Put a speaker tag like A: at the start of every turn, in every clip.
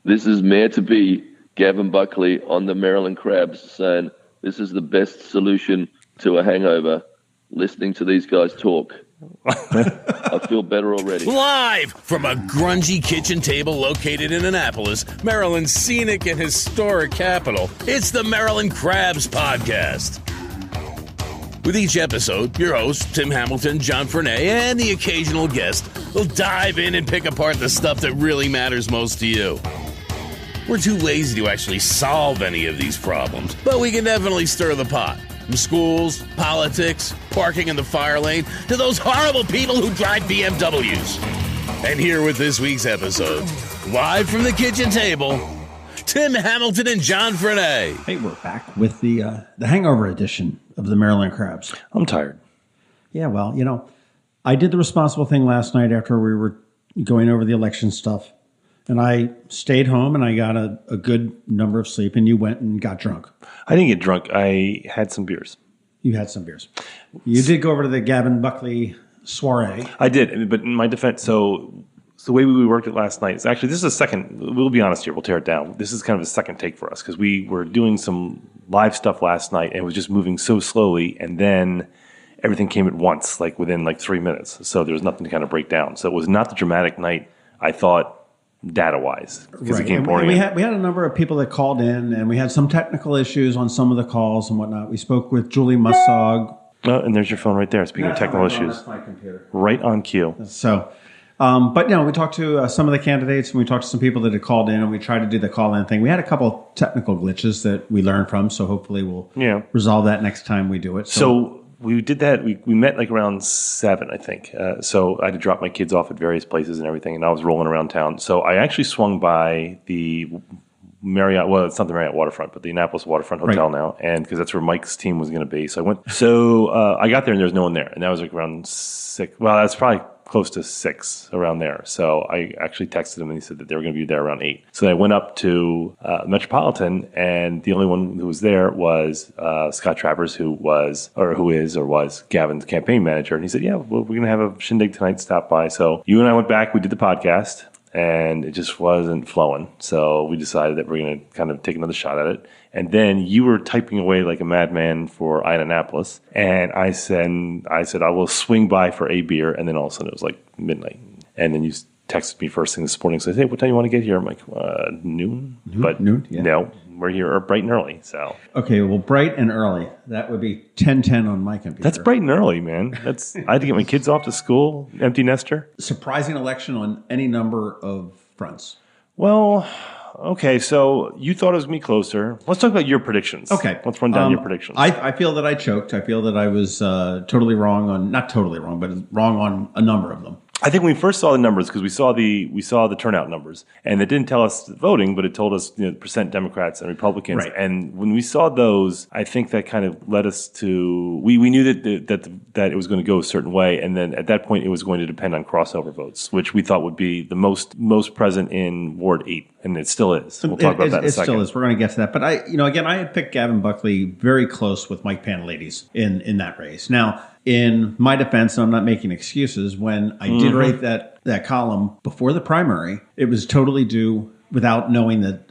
A: This is Mayor-to-be Gavin Buckley on the Maryland Crabs saying this is the best solution to a hangover, listening to these guys talk. I feel better already.
B: Live from a grungy kitchen table located in Annapolis, Maryland's scenic and historic capital, it's the Maryland Crabs Podcast. With each episode, your hosts, Tim Hamilton, John Fernay, and the occasional guest will dive in and pick apart the stuff that really matters most to you. We're too lazy to actually solve any of these problems, but we can definitely stir the pot. From schools, politics, parking in the fire lane, to those horrible people who drive BMWs. And here with this week's episode, live from the kitchen table, Tim Hamilton and John Fernay.
C: Hey, we're back with the hangover edition of the Maryland Crabs.
D: I'm tired.
C: Yeah, well, I did the responsible thing last night after we were going over the election stuff. And I stayed home and I got a good number of sleep, and you went and got drunk.
D: I didn't get drunk. I had some beers.
C: You had some beers. You did go over to the Gavin Buckley soiree.
D: I did, but in my defense, so the way we worked it last night is actually, this is a second, we'll be honest here, we'll tear it down. This is kind of a second take for us because we were doing some live stuff last night and it was just moving so slowly, and then everything came at once, like within 3 minutes. So there was nothing to kind of break down. So it was not the dramatic night I thought, data-wise, because it came boring.
C: We had a number of people that called in, and we had some technical issues on some of the calls and whatnot. We spoke with Julie Mussog.
D: Oh, and there's your phone right there. Speaking of technical issues.
C: That's my computer.
D: Right on cue.
C: So, but we talked to some of the candidates, and we talked to some people that had called in, and we tried to do the call-in thing. We had a couple technical glitches that we learned from, so hopefully we'll resolve that next time we do it.
D: So we did that. We met around 7, I think. So I had to drop my kids off at various places and everything, and I was rolling around town. So I actually swung by the Marriott. Well, it's not the Marriott Waterfront, but the Annapolis Waterfront Hotel now, and because that's where Mike's team was going to be. So I went. So I got there and there was no one there, and that was around 6. Well, that's probably close to 6 around there. So I actually texted them and he said that they were going to be there around 8. So I went up to Metropolitan, and the only one who was there was Scott Travers, who was Gavin's campaign manager. And he said, yeah, well, we're going to have a shindig tonight, stop by. So you and I went back, we did the podcast, and it just wasn't flowing. So we decided that we're going to kind of take another shot at it. And then you were typing away like a madman for Annapolis. And I said, I will swing by for a beer. And then all of a sudden it was like midnight. And then you texted me first thing this morning. Said, hey, what time you want to get here? I'm like, noon? But noon? Yeah. No, we're here bright and early. So
C: okay, well, bright and early. That would be 10:10 on my computer.
D: That's bright and early, man. I had to get my kids off to school, empty nester.
C: Surprising election on any number of fronts.
D: Well, okay, so you thought it was me closer. Let's talk about your predictions.
C: Okay.
D: Let's run down your predictions.
C: I feel that I choked. I feel that I was totally wrong on, not totally wrong, but wrong on a number of them.
D: I think when we first saw the numbers, because we saw the turnout numbers, and it didn't tell us voting, but it told us percent Democrats and Republicans. Right. And when we saw those, I think that kind of led us to we knew that it was going to go a certain way, and then at that point it was going to depend on crossover votes, which we thought would be the most present in Ward 8, and it still is. We'll talk about that in a second.
C: It still is. We're going to get to that, but I had picked Gavin Buckley very close with Mike Pantelidis in that race. Now, in my defense, and I'm not making excuses, when I did write that column before the primary, it was totally due without knowing that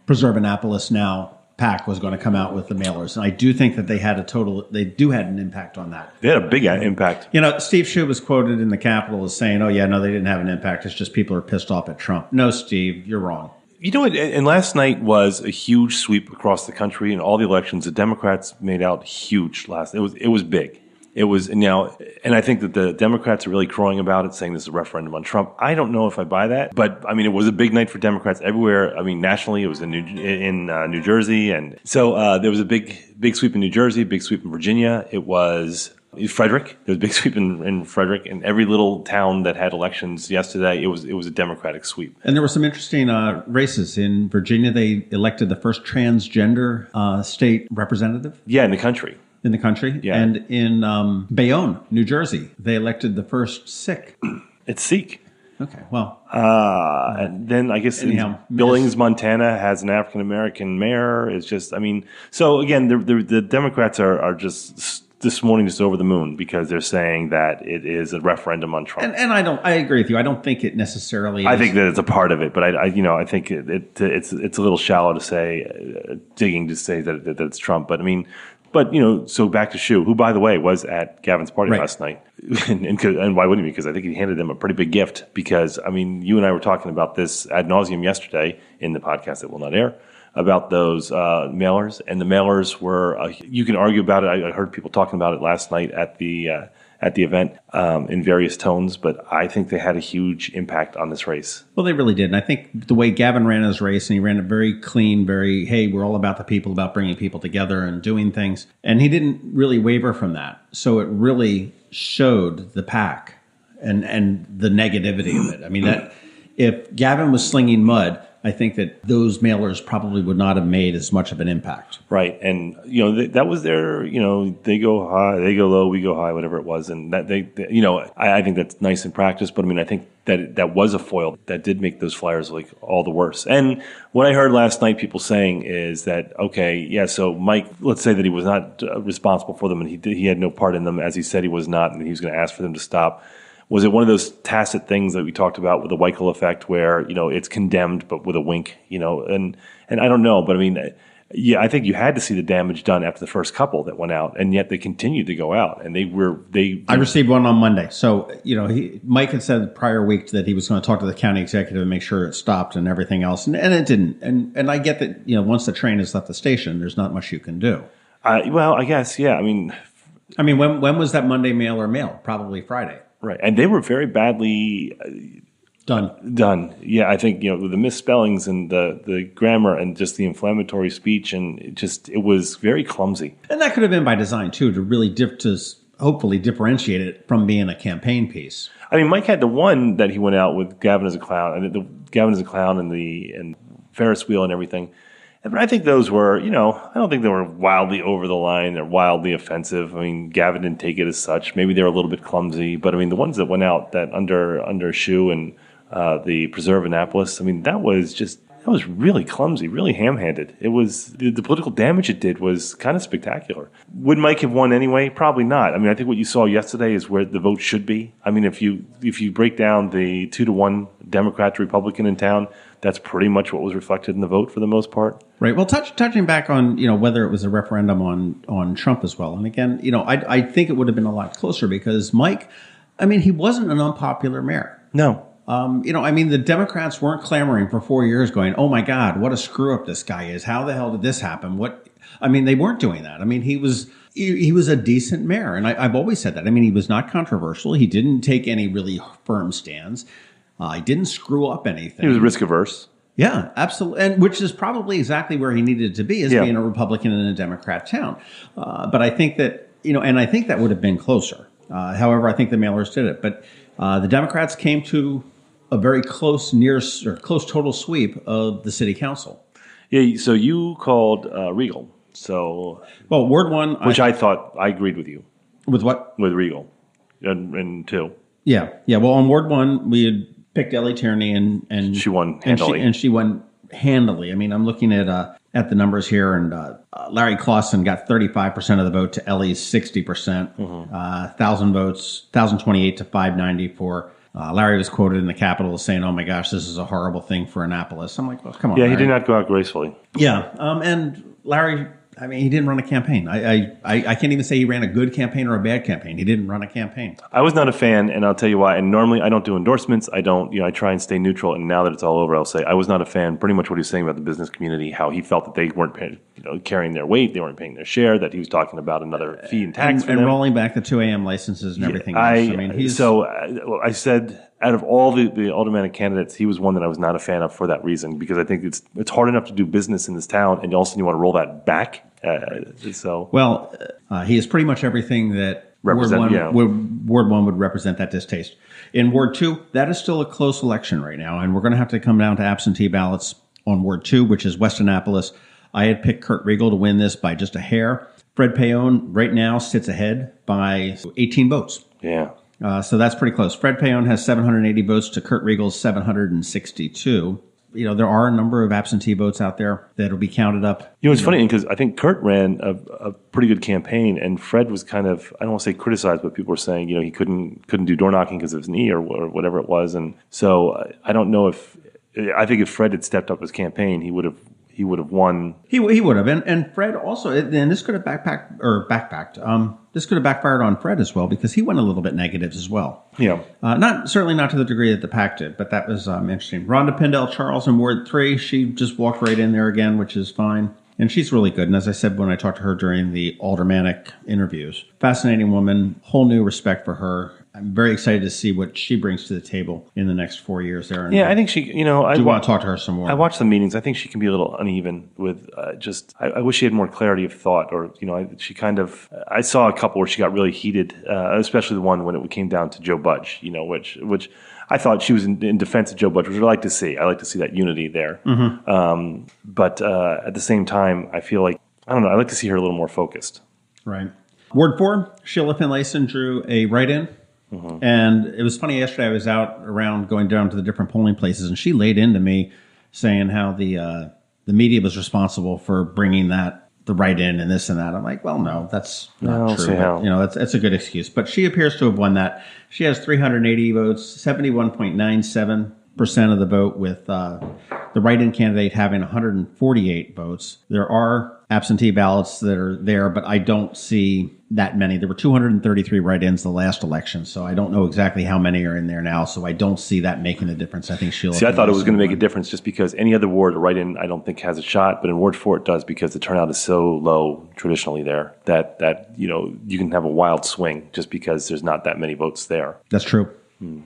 C: Preserve Annapolis Now PAC was going to come out with the mailers. And I do think that they had an impact on that.
D: They had a big impact.
C: Steve Shu was quoted in the Capitol as saying, oh, yeah, no, they didn't have an impact. It's just people are pissed off at Trump. No, Steve, you're wrong.
D: You know what? And last night was a huge sweep across the country in all the elections. The Democrats made out huge It was big. It was now, and I think that the Democrats are really crowing about it, saying this is a referendum on Trump. I don't know if I buy that, but I mean, it was a big night for Democrats everywhere. I mean, nationally, it was in New Jersey, and so there was a big sweep in New Jersey, big sweep in Virginia. It was Frederick. There was a big sweep in Frederick, and every little town that had elections yesterday, it was a Democratic sweep.
C: And there were some interesting races in Virginia. They elected the first transgender state representative.
D: Yeah, in the country.
C: Yeah. And in Bayonne, New Jersey, they elected the first Sikh.
D: It's Sikh.
C: Okay, well.
D: And then I guess Billings, Montana has an African-American mayor. It's just, so again, the Democrats are just this morning just over the moon because they're saying that it is a referendum on Trump.
C: And I agree with you. I don't think it necessarily is.
D: I think that it's a part of it, but I think it's a little shallow to say, digging to say that it's Trump. But I mean, so back to Shu, who, by the way, was at Gavin's party last night. and why wouldn't he? Because I think he handed them a pretty big gift because, I mean, you and I were talking about this ad nauseum yesterday in the podcast that will not air about those mailers. And the mailers were, you can argue about it. I heard people talking about it last night at the event in various tones, but I think they had a huge impact on this race.
C: Well, they really did. And I think the way Gavin ran his race, and he ran it very clean, hey, we're all about the people, about bringing people together and doing things. And he didn't really waver from that. So it really showed the pack and the negativity of it. I mean, that if Gavin was slinging mud, I think that those mailers probably would not have made as much of an impact.
D: Right. And, that was their, they go high, they go low, we go high, whatever it was. And that I think that's nice in practice. But I mean, I think that was a foil that did make those flyers like all the worse. And what I heard last night people saying is that, okay, yeah, so Mike, let's say that he was not responsible for them and he had no part in them, as he said he was not, and he was going to ask for them to stop. Was it one of those tacit things that we talked about with the Weichel effect where, it's condemned but with a wink, and I don't know, but I mean, yeah, I think you had to see the damage done after the first couple that went out, and yet they continued to go out, and I
C: received one on Monday. So, Mike had said the prior week that he was going to talk to the county executive and make sure it stopped and everything else, and it didn't. And I get that, once the train has left the station, there's not much you can do.
D: Well, I guess, yeah. I mean,
C: when was that Monday mailer mailed? Probably Friday.
D: Right, and they were very badly done. Yeah, I think the misspellings and the grammar and just the inflammatory speech and it was very clumsy.
C: And that could have been by design too, to really hopefully differentiate it from being a campaign piece.
D: I mean, Mike had the one that he went out with Gavin as a clown, and the Ferris wheel and everything. But I think those were, I don't think they were wildly over the line or wildly offensive. I mean, Gavin didn't take it as such. Maybe they were a little bit clumsy. But, I mean, the ones that went out that under Shu and the Preserve Annapolis, I mean, that was really clumsy, really ham-handed. It was the political damage it did was kind of spectacular. Would Mike have won anyway? Probably not. I mean, I think what you saw yesterday is where the vote should be. I mean, if you break down the 2-1 Democrat to Republican in town, that's pretty much what was reflected in the vote for the most part.
C: Right. Well, touching back on, whether it was a referendum on Trump as well. And again, I think it would have been a lot closer because Mike, he wasn't an unpopular mayor.
D: No.
C: The Democrats weren't clamoring for 4 years going, oh my God, what a screw up this guy is. How the hell did this happen? They weren't doing that. He was a decent mayor. And I've always said that. He was not controversial. He didn't take any really firm stands. He didn't screw up anything.
D: He was risk averse.
C: Yeah, absolutely. And which is probably exactly where he needed to be as being a Republican in a Democrat town. But I think that, and I think that would have been closer. However, I think the mailers did it. But the Democrats came to a very close total sweep of the city council.
D: Yeah. So you called Regal. So,
C: well, Ward 1,
D: which I thought I agreed with you.
C: With what?
D: With Regal, and 2.
C: Yeah. Well, on Ward 1, we had picked Ellie Tierney, and
D: she won handily.
C: And she won handily. I'm looking at the numbers here, and Larry Clausen got 35% of the vote to Ellie's 60%. 1,000 votes, 1,028 to 590 for. Larry was quoted in the Capitol as saying, "Oh my gosh, this is a horrible thing for Annapolis." I'm like, "Well, come on."
D: Yeah,
C: Larry.
D: He did not go out gracefully.
C: Yeah, and Larry. He didn't run a campaign. I can't even say he ran a good campaign or a bad campaign. He didn't run a campaign.
D: I was not a fan, and I'll tell you why. And normally I don't do endorsements. I don't, I try and stay neutral. And now that it's all over, I'll say I was not a fan. Pretty much what he was saying about the business community, how he felt that they weren't, carrying their weight, they weren't paying their share, that he was talking about another fee and tax for them.
C: And rolling back the 2 a.m. licenses and everything else.
D: I said, out of all the aldermanic candidates, he was one that I was not a fan of for that reason, because I think it's hard enough to do business in this town, and also you want to roll that back.
C: He is pretty much everything that Ward 1 would represent that distaste. In Ward 2, that is still a close election right now, and we're going to have to come down to absentee ballots on Ward 2, which is West Annapolis. I had picked Kurt Riegel to win this by just a hair. Fred Payon right now sits ahead by 18 votes.
D: Yeah.
C: So that's pretty close. Fred Payon has 780 votes to Kurt Riegel's 762. there are a number of absentee votes out there that will be counted up.
D: It's funny because I think Kurt ran a pretty good campaign, and Fred was kind of, I don't want to say criticized, but people were saying, he couldn't do door knocking because of his knee or whatever it was. And so I don't know I think if Fred had stepped up his campaign, he would have won. He
C: would have, and Fred also, and this could have this could have backfired on Fred as well because he went a little bit negatives as well.
D: Yeah,
C: certainly not to the degree that the PAC did, but that was interesting. Rhonda Pindell Charles in Ward 3, she just walked right in there again, which is fine. And she's really good. And as I said when I talked to her during the aldermanic interviews, fascinating woman, whole new respect for her. I'm very excited to see what she brings to the table in the next 4 years there. And
D: I think she, I
C: want to talk to her some more.
D: I watched the meetings. I think she can be a little uneven with I wish she had more clarity of thought, or, she kind of, I saw a couple where she got really heated, especially the one when it came down to Joe Budge, which I thought she was in defense of Joe Budge, which I like to see. I like to see that unity there. Mm-hmm. But at the same time, I feel like, I don't know, I like to see her a little more focused.
C: Right. Ward 4, Sheila Finlayson drew a write-in. Mm-hmm. And it was funny, yesterday I was out around going down to the different polling places, and she laid into me saying how the media was responsible for bringing the write-in and this and that. I'm like, well, no, that's not true. But, that's a good excuse. But she appears to have won that. She has 380 votes, 71.97% of the vote, with the write-in candidate having 148 votes. There are absentee ballots that are there, but I don't see that many. There were 233 write-ins the last election, so I don't know exactly how many are in there now, so I don't see that making a difference. I think Sheila...
D: See, I thought it was going to make a difference just because any other ward, a write-in, I don't think has a shot, but in Ward 4 it does because the turnout is so low traditionally there that you can have a wild swing just because there's not that many votes there.
C: That's true.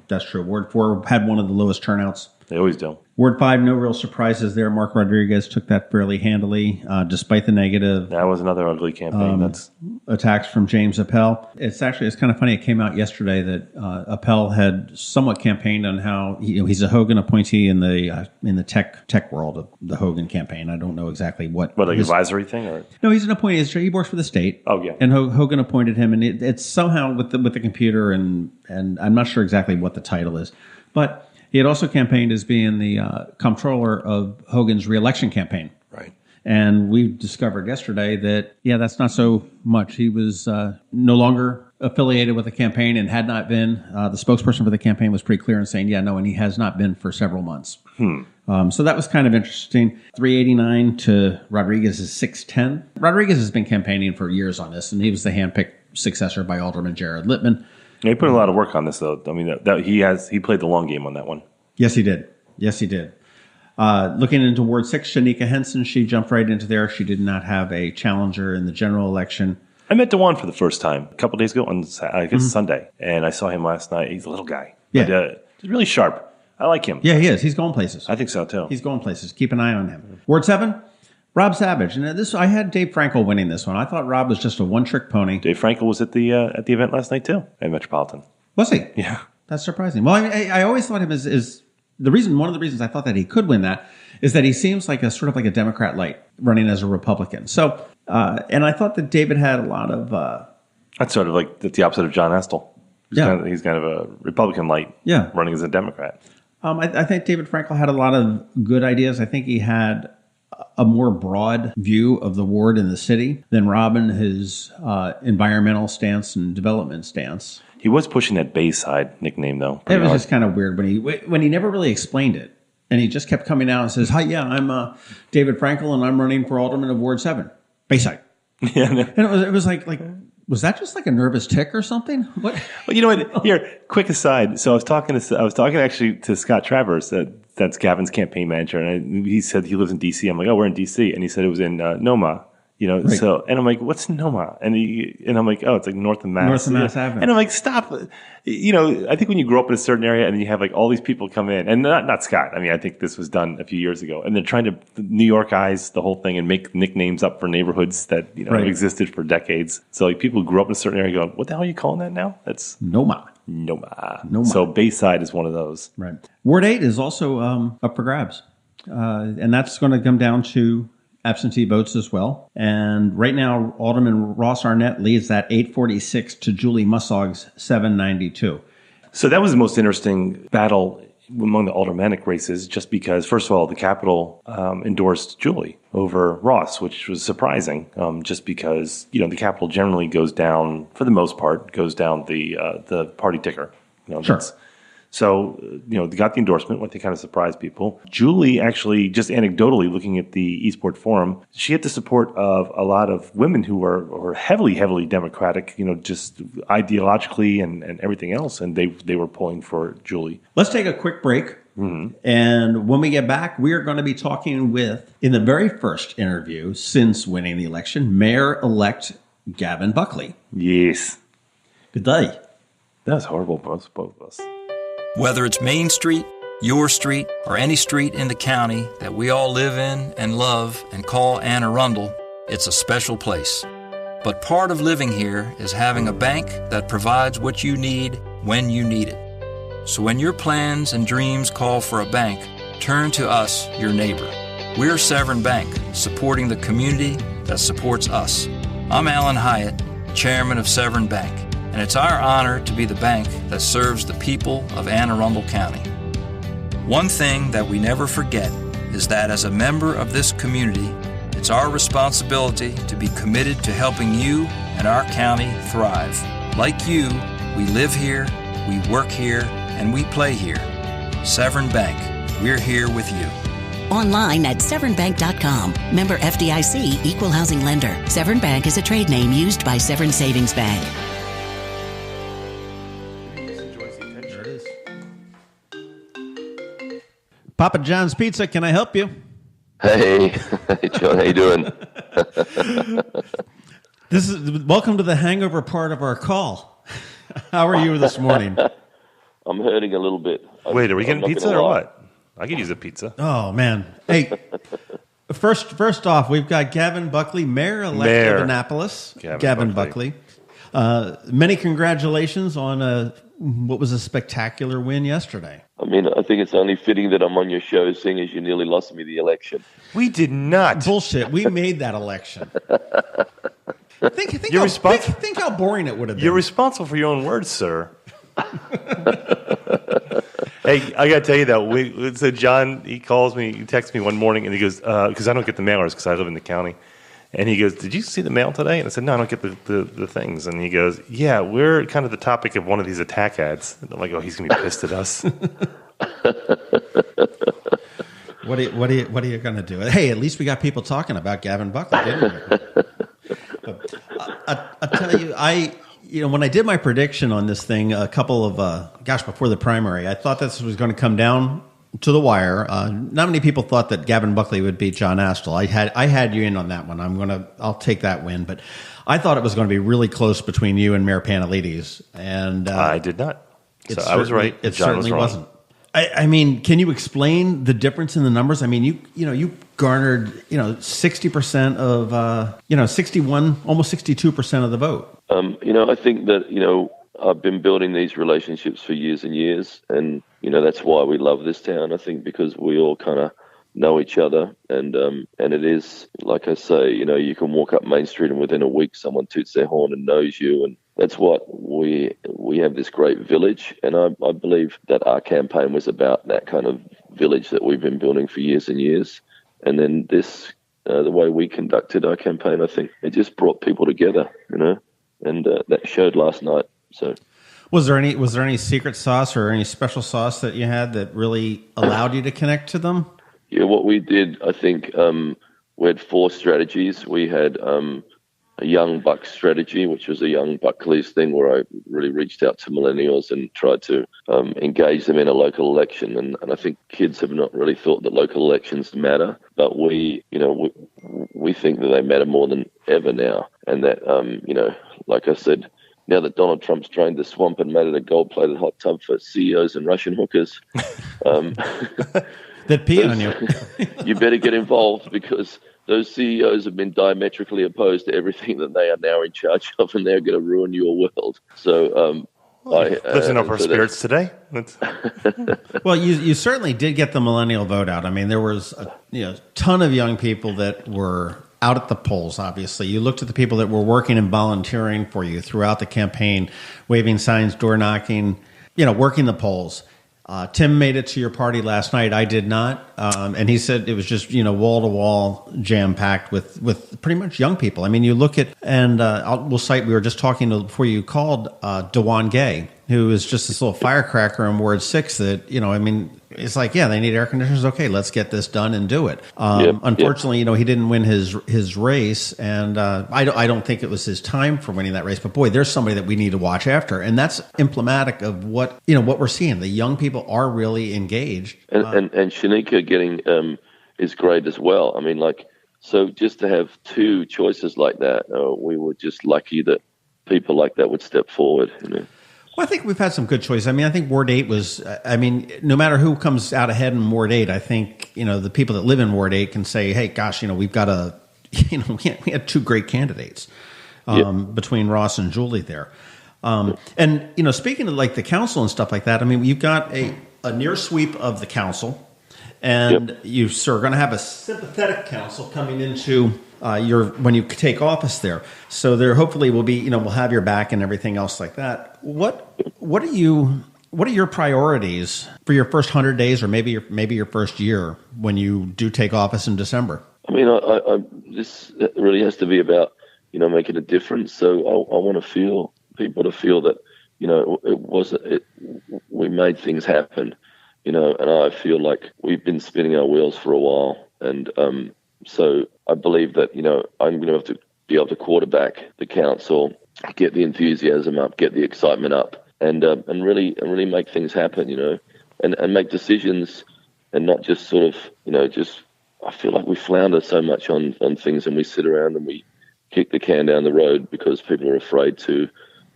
C: That's true. Ward 4 had one of the lowest turnouts.
D: They always do.
C: Ward 5, no real surprises there. Mark Rodriguez took that fairly handily, despite the negative.
D: That was another ugly campaign. That's
C: attacks from James Appel. It's kind of funny. It came out yesterday that Appel had somewhat campaigned on how he's a Hogan appointee in the tech world of the Hogan campaign. I don't know exactly what
D: advisory thing or
C: no, he's an appointee. He works for the state.
D: Oh yeah,
C: and Hogan appointed him, and it's somehow with the computer and I'm not sure exactly what the title is, but. He had also campaigned as being the comptroller of Hogan's reelection campaign.
D: Right.
C: And we discovered yesterday that, that's not so much. He was no longer affiliated with the campaign and had not been. The spokesperson for the campaign was pretty clear in saying, and he has not been for several months. So that was kind of interesting. 389 to Rodriguez's 610. Rodriguez has been campaigning for years on this, and he was the handpicked successor by Alderman Jared Littman.
D: Yeah, he put a lot of work on this, though. I mean, he played the long game on that one.
C: Yes, he did. Looking into Ward 6, Shanika Henson, she jumped right into there. She did not have a challenger in the general election.
D: I met DeJuan for the first time a couple of days ago on Sunday, and I saw him last night. He's a little guy.
C: Yeah.
D: But, he's really sharp. I like him.
C: Yeah, he is. He's going places.
D: I think so, too.
C: He's going places. Keep an eye on him. Ward 7, Rob Savage. And I had Dave Frankel winning this one. I thought Rob was just a one-trick pony.
D: Dave Frankel was at the event last night, too, at Metropolitan.
C: Was he?
D: Yeah.
C: That's surprising. Well, I always thought him as one of the reasons I thought that he could win that is that he seems like a Democrat light running as a Republican. So, and I thought that David had a lot of...
D: that's sort of like the opposite of John Estel. He's kind of a Republican light running as a Democrat.
C: I think David Frankel had a lot of good ideas. I think he had a more broad view of the ward in the city than Robin, his environmental stance and development stance.
D: He was pushing that Bayside nickname, though.
C: It was just kind of weird when he never really explained it. And he just kept coming out and says, hi, I'm David Frankel, and I'm running for alderman of Ward 7, Bayside.
D: Yeah, no.
C: And it was like, was that just like a nervous tick or something? What?
D: Well, you know what? Here, quick aside. So I was talking actually to Scott Travers, that's Gavin's campaign manager, and he said he lives in D.C. I'm like, oh, we're in D.C., and he said it was in Noma.
C: Right.
D: So, and I'm like, what's Noma? And I'm like, oh, it's like north of Mass.
C: North of Mass Avenue.
D: And I'm like, stop. I think when you grow up in a certain area and you have like all these people come in, and not Scott. I mean, I think this was done a few years ago, and they're trying to New Yorkize the whole thing and make nicknames up for neighborhoods that have existed for decades. So like people who grew up in a certain area going, what the hell are you calling that now? That's
C: Noma.
D: So Bayside is one of those.
C: Right. Ward 8 is also up for grabs, and that's going to come down to absentee votes as well. And right now, Alderman Ross Arnett leads that 846 to Julie Mussog's 792.
D: So that was the most interesting battle among the aldermanic races, just because, first of all, the Capitol endorsed Julie over Ross, which was surprising, just because, the Capitol generally goes down, for the most part, the party ticker.
C: Sure.
D: So, they got the endorsement, what they kind of surprised people. Julie actually, just anecdotally looking at the Eastport Forum, she had the support of a lot of women who were heavily, heavily Democratic, just ideologically and everything else. And they were pulling for Julie.
C: Let's take a quick break. Mm-hmm. And when we get back, we are going to be talking with, in the very first interview since winning the election, Mayor-Elect Gavin Buckley.
D: Yes.
C: Good day.
D: That was horrible, both of us.
E: Whether it's Main Street, your street, or any street in the county that we all live in and love and call Anne Arundel, it's a special place. But part of living here is having a bank that provides what you need when you need it. So when your plans and dreams call for a bank, turn to us, your neighbor. We're Severn Bank, supporting the community that supports us. I'm Alan Hyatt, chairman of Severn Bank. And it's our honor to be the bank that serves the people of Anne Arundel County. One thing that we never forget is that as a member of this community, it's our responsibility to be committed to helping you and our county thrive. Like you, we live here, we work here, and we play here. Severn Bank, we're here with you.
F: Online at severnbank.com. Member FDIC, Equal Housing Lender. Severn Bank is a trade name used by Severn Savings Bank.
C: Papa John's Pizza, can I help you?
A: Hey John, how you doing?
C: Welcome to the hangover part of our call. How are you this morning?
A: I'm hurting a little bit.
D: Wait, are we getting pizza or what? I could use a pizza.
C: Oh man! Hey, first off, we've got Gavin Buckley, Mayor-Elect of Annapolis. Gavin Buckley. Many congratulations on what was a spectacular win yesterday.
A: I mean, I think it's only fitting that I'm on your show, seeing as you nearly lost me the election.
D: We did not.
C: Bullshit. We made that election. Think how boring it would have been.
D: You're responsible for your own words, sir. Hey, I got to tell you that. So John, he calls me, he texts me one morning, and he goes, because I don't get the mailers because I live in the county. And he goes, did you see the mail today? And I said, no, I don't get the things. And he goes, yeah, we're kind of the topic of one of these attack ads. And I'm like, oh, he's going to be pissed at us.
C: What are you going to do? Hey, at least we got people talking about Gavin Buckley, didn't we? I tell you, when I did my prediction on this thing a couple of, before the primary, I thought this was going to come down to the wire. Not many people thought that Gavin Buckley would beat John Astle. I had you in on that one. I'll take that win, but I thought it was going to be really close between you and Mayor Panelides, and
D: I did not. So I was right.
C: It certainly wasn't. I mean, can you explain the difference in the numbers? I mean, you garnered 60% of 61, almost 62% of the vote.
A: I think that I've been building these relationships for years and years, and that's why we love this town. I think because we all kind of know each other, and it is, like I say, you can walk up Main Street and within a week someone toots their horn and knows you, and that's what we have, this great village. And I believe that our campaign was about that kind of village that we've been building for years and years. And then this, the way we conducted our campaign, I think it just brought people together, and that showed last night. So,
C: was there any secret sauce or any special sauce that you had that really allowed you to connect to them?
A: Yeah, what we did, I think, we had 4 strategies. We had a young buck strategy, which was a young Buckley's thing, where I really reached out to millennials and tried to engage them in a local election. And I think kids have not really thought that local elections matter, but we think that they matter more than ever now. And that, like I said, now that Donald Trump's drained the swamp and made it a gold-plated hot tub for CEOs and Russian hookers,
C: that pee on you.
A: You better get involved, because those CEOs have been diametrically opposed to everything that they are now in charge of, and they're going to ruin your world. So,
D: lifting up our spirits today.
C: Well, you certainly did get the millennial vote out. I mean, there was a ton of young people that were out at the polls. Obviously, you looked at the people that were working and volunteering for you throughout the campaign, waving signs, door knocking, working the polls. Tim made it to your party last night. I did not. And he said it was just, wall-to-wall jam-packed with pretty much young people. I mean, you look at, and we'll cite, we were just talking before you called DeJuan Gay, who is just this little firecracker in Ward 6 that, it's like, yeah, they need air conditioners. Okay, let's get this done and do it. Unfortunately, he didn't win his race, and I don't think it was his time for winning that race. But boy, there's somebody that we need to watch after, and that's emblematic of what we're seeing. The young people are really engaged,
A: and Shanika getting is great as well. I mean, so just to have two choices like that, we were just lucky that people like that would step forward.
C: Well, I think we've had some good choices. I mean, I think Ward 8 was, no matter who comes out ahead in Ward 8, I think, the people that live in Ward 8 can say, hey, gosh, we've got we had two great candidates between Ross and Julie there. And, speaking of the council and stuff like that, you've got a near sweep of the council, and you are going to have a sympathetic council coming into when you take office there. So there hopefully will be, we'll have your back and everything else like that. What are your priorities for your first 100 days or maybe your first year when you do take office in December?
A: This really has to be about, making a difference. So I want people to feel that, we made things happen, and I feel like we've been spinning our wheels for a while. And, so I believe that, I'm going to have to be able to quarterback the council, get the enthusiasm up, get the excitement up, and really make things happen, and make decisions, and not just sort of, I feel like we flounder so much on things, and we sit around and we kick the can down the road because people are afraid to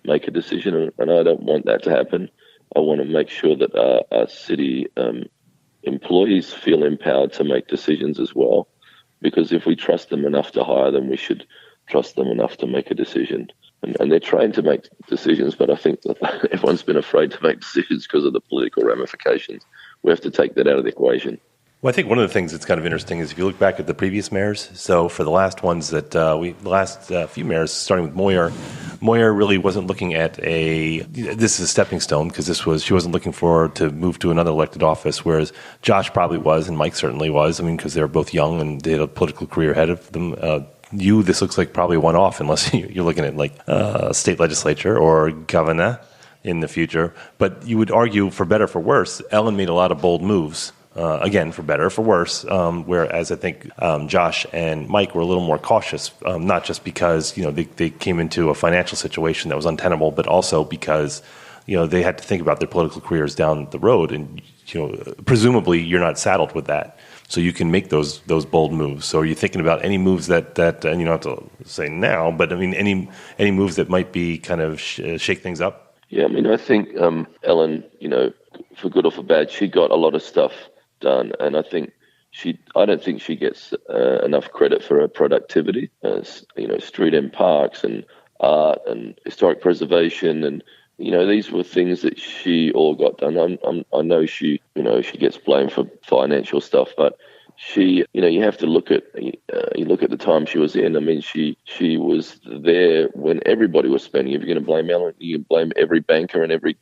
A: make a decision, and I don't want that to happen. I want to make sure that our city employees feel empowered to make decisions as well. Because if we trust them enough to hire them, we should trust them enough to make a decision. And they're trained to make decisions, but I think that everyone's been afraid to make decisions because of the political ramifications. We have to take that out of the equation.
D: Well, I think one of the things that's kind of interesting is if you look back at the previous mayors, so for the last ones that the last few mayors, starting with Moyer really wasn't looking at this is a stepping stone because she wasn't looking to move to another elected office, whereas Josh probably was and Mike certainly was. Because they were both young and they had a political career ahead of them. This looks like probably one off unless you're looking at state legislature or governor in the future. But you would argue for better, for worse, Ellen made a lot of bold moves. Again, for better or for worse, whereas I think Josh and Mike were a little more cautious, not just because they came into a financial situation that was untenable, but also because they had to think about their political careers down the road, and presumably you're not saddled with that, so you can make those bold moves. So are you thinking about any moves that and you don't have to say now, but any moves that might be kind of shake things up?
A: Yeah, I think Ellen, for good or for bad, she got a lot of stuff done, and I don't think she gets enough credit for her productivity. Street and parks and art and historic preservation, and these were things that she all got done. I know she gets blamed for financial stuff, but she, you have to look at the time she was in. She was there when everybody was spending. If you're going to blame Ellen, you can blame every banker and every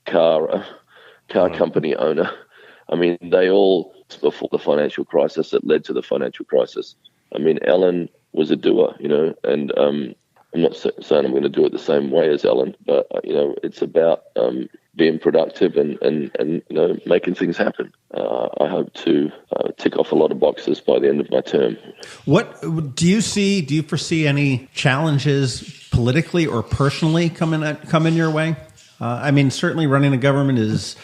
A: car company owner. They all, before the financial crisis that led to the financial crisis. Ellen was a doer, and I'm not saying I'm going to do it the same way as Ellen, but, it's about being productive and making things happen. I hope to tick off a lot of boxes by the end of my term. What
C: do you foresee any challenges politically or personally coming your way? Certainly running a government is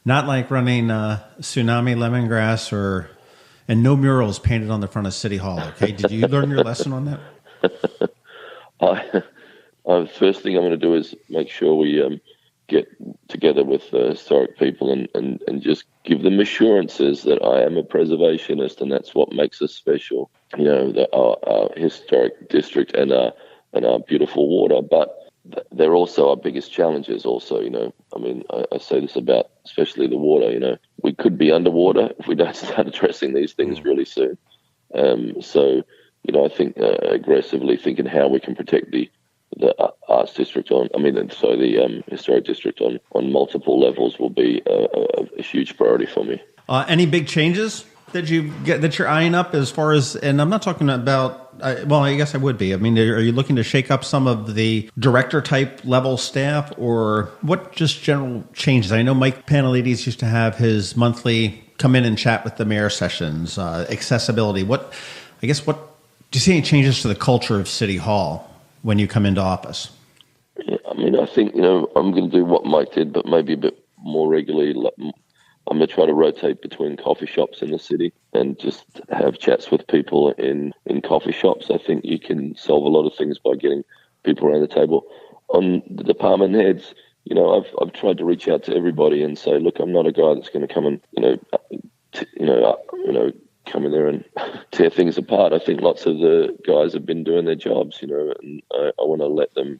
C: not like running Tsunami Lemongrass and no murals painted on the front of City Hall. Okay, did you learn your lesson on that?
A: First thing I'm going to do is make sure we get together with historic people and just give them assurances that I am a preservationist, and that's what makes us special. Our historic district and our beautiful water, but they're also our biggest challenges also, I say this about especially the water, we could be underwater if we don't start addressing these things really soon. I think aggressively thinking how we can protect the arts district the historic district on multiple levels will be a huge priority for me.
C: Any big changes that you're eyeing up as far as, and I'm not talking about, I guess I would be. I mean, are you looking to shake up some of the director type level staff, or what just general changes? I know Mike Panelides used to have his monthly come in and chat with the mayor sessions, accessibility. Do you see any changes to the culture of City Hall when you come into office?
A: Yeah, I mean, I think, I'm going to do what Mike did, but maybe a bit more regularly. I'm going to try to rotate between coffee shops in the city and just have chats with people in coffee shops. I think you can solve a lot of things by getting people around the table. On the department heads, I've tried to reach out to everybody and say, look, I'm not a guy that's going to come and, come in there and tear things apart. I think lots of the guys have been doing their jobs, and I want to let them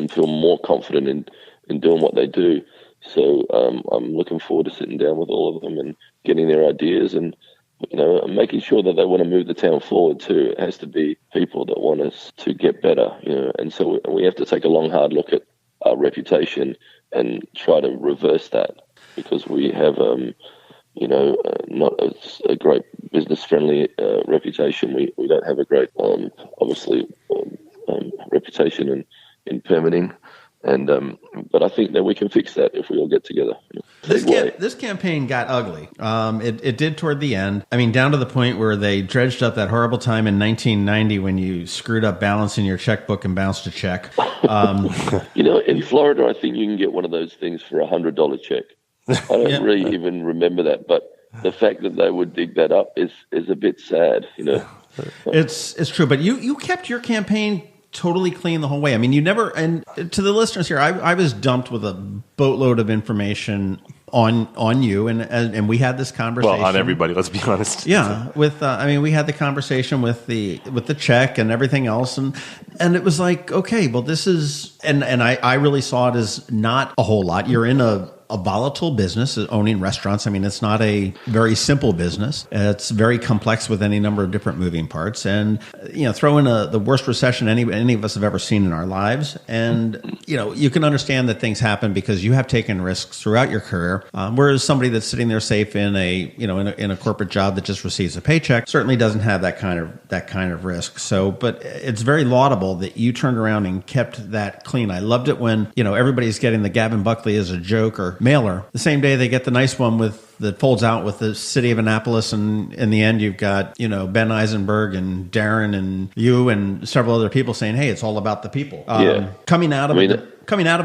A: feel more confident in doing what they do. So I'm looking forward to sitting down with all of them and getting their ideas and, making sure that they want to move the town forward too. It has to be people that want us to get better, and so we have to take a long, hard look at our reputation and try to reverse that, because we have, not a great business-friendly reputation. We don't have a great, reputation in permitting. And but I think that we can fix that if we all get together.
C: This campaign got ugly. It did toward the end. I mean, down to the point where they dredged up that horrible time in 1990 when you screwed up balancing your checkbook and bounced a check.
A: In Florida, I think you can get one of those things for $100 check. I don't really even remember that, but the fact that they would dig that up is a bit sad.
C: It's true. But you kept your campaign totally clean the whole way. I mean, you never, and to the listeners here, I was dumped with a boatload of information on you, and we had this conversation.
D: Well, on everybody, let's be honest.
C: Yeah, we had the conversation with the check and everything else, and it was like, okay, well, this is, and I really saw it as not a whole lot. You're in a volatile business, owning restaurants. I mean, it's not a very simple business. It's very complex with any number of different moving parts. And, throw in the worst recession any of us have ever seen in our lives. And, you can understand that things happen because you have taken risks throughout your career. Whereas somebody that's sitting there safe in a corporate job that just receives a paycheck certainly doesn't have that kind of risk. So, but it's very laudable that you turned around and kept that clean. I loved it when, everybody's getting the Gavin Buckley as a joke or mailer. The same day they get the nice one that folds out with the city of Annapolis, and in the end you've got Ben Eisenberg and Darren and you and several other people saying, "Hey, it's all about the people." Coming out of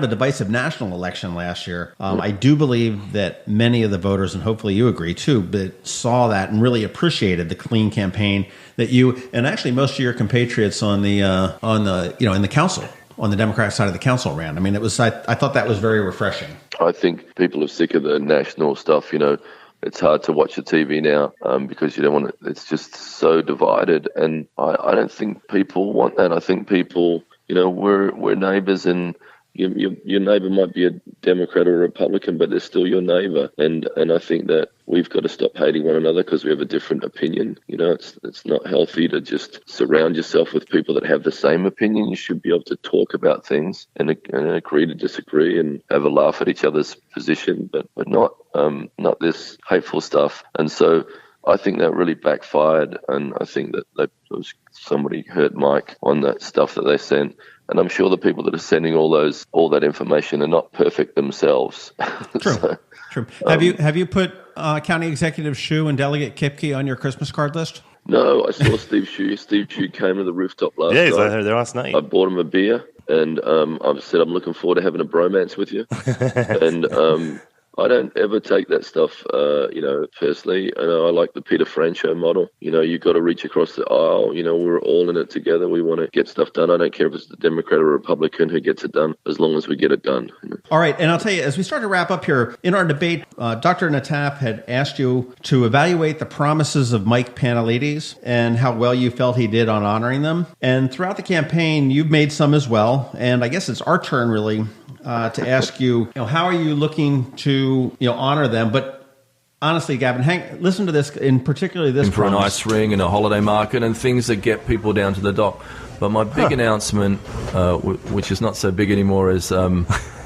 C: a divisive national election last year, I do believe that many of the voters, and hopefully you agree too, but saw that and really appreciated the clean campaign that you and actually most of your compatriots in the council. On the Democratic side of the council ran. I mean, I thought that was very refreshing. I
A: think people are sick of the national stuff. It's hard to watch the TV now because you don't want to. It's just so divided, and I don't think people want that. I think people, we're neighbours, and your neighbour might be a Democrat or a Republican, but they're still your neighbour. And I think that we've got to stop hating one another because we have a different opinion. It's not healthy to just surround yourself with people that have the same opinion. You should be able to talk about things and agree to disagree and have a laugh at each other's position, but not this hateful stuff. And so I think that really backfired, and I think that somebody hurt Mike on that stuff that they sent. And I'm sure the people that are sending all that information are not perfect themselves.
C: True. True. Have you put County Executive Shue and Delegate Kipke on your Christmas card list?
A: No, I saw Steve Shue. Steve Shue came to the rooftop last night.
D: Yeah, he's out there last night.
A: I bought him a beer, and I've said I'm looking forward to having a bromance with you. And I don't ever take that stuff, personally. I like the Peter Franchot model. You've got to reach across the aisle. We're all in it together. We want to get stuff done. I don't care if it's the Democrat or Republican who gets it done, as long as we get it done.
C: All right. And I'll tell you, as we start to wrap up here, in our debate, Dr. Nataf had asked you to evaluate the promises of Mike Panelides and how well you felt he did on honoring them. And throughout the campaign, you've made some as well. And I guess it's our turn, really, to ask you, how are you looking to honor them? But honestly, Gavin, listen to this, in particularly this
G: for an
C: promise.
G: ice ring and a holiday market and things that get people down to the dock. But my big announcement, which is not so big anymore, is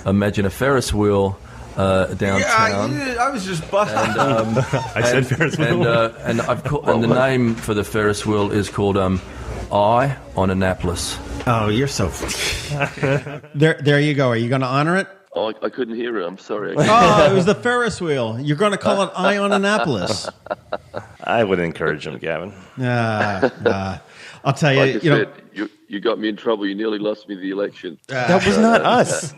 G: imagine a Ferris wheel downtown.
H: Yeah, I was just busting.
G: And,
D: I said Ferris wheel.
G: And the name for the Ferris wheel is called Eye on Annapolis.
C: Oh, you're so... There you go. Are you going to honor it?
A: Oh, I couldn't hear it. I'm sorry.
C: Oh, it was the Ferris wheel. You're going to call it Eye on Annapolis.
D: I would encourage him, Gavin.
C: I'll tell you.
A: Like I said, you got me in trouble. You nearly lost me the election.
D: That was not us.